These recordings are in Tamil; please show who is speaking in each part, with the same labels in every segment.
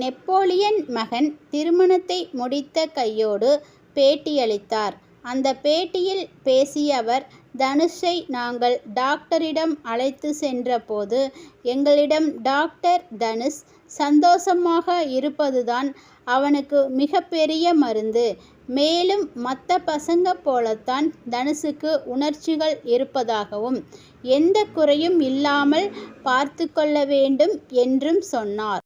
Speaker 1: நெப்போலியன் மகன் திருமணத்தை முடித்த கையோடு பேட்டியளித்தார். அந்த பேட்டியில் பேசிய அவர், தனுஷை நாங்கள் டாக்டரிடம் அழைத்து சென்றபோது எங்களிடம் டாக்டர் தனுஷ் சந்தோஷமாக இருப்பதுதான் அவனுக்கு மிகப்பெரிய மருந்து. மேலும் மற்ற பசங்க போலத்தான் தனுஷுக்கு உணர்ச்சிகள் இருப்பதாகவும் எந்த குறையும் இல்லாமல் பார்த்து கொள்ள வேண்டும் என்றும் சொன்னார்.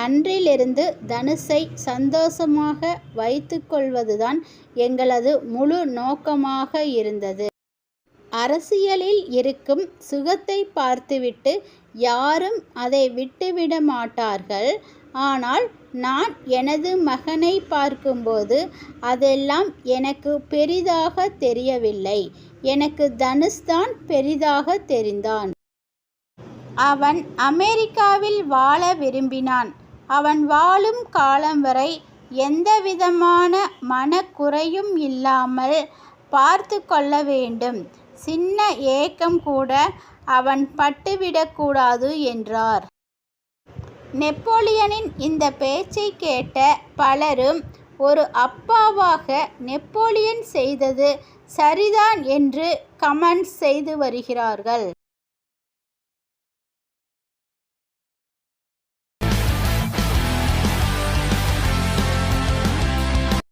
Speaker 1: அன்றிலிருந்து தனுஷை சந்தோஷமாக வைத்து கொள்வதுதான் எங்களது முழு நோக்கமாக இருந்தது. அரசியலில் இருக்கும் சுகத்தை பார்த்துவிட்டு யாரும் அதை விட்டுவிட மாட்டார்கள். ஆனால் நான் எனது மகனை பார்க்கும்போது அதெல்லாம் எனக்கு பெரிதாக தெரியவில்லை. எனக்கு தனுஷ் தான் பெரிதாக தெரிந்தான். அவன் அமெரிக்காவில் வாழ விரும்பினான். அவன் வாழும் காலம் வரை எந்தவிதமான மனக்குறையும் இல்லாமல் பார்த்து கொள்ள வேண்டும். சின்ன ஏக்கம் கூட அவன் பட்டுவிடக்கூடாது என்றார். நெப்போலியனின் இந்த பேச்சை கேட்ட பலரும் ஒரு அப்பாவாக நெப்போலியன் செய்தது சரிதான் என்று கமெண்ட் செய்து வருகிறார்கள்.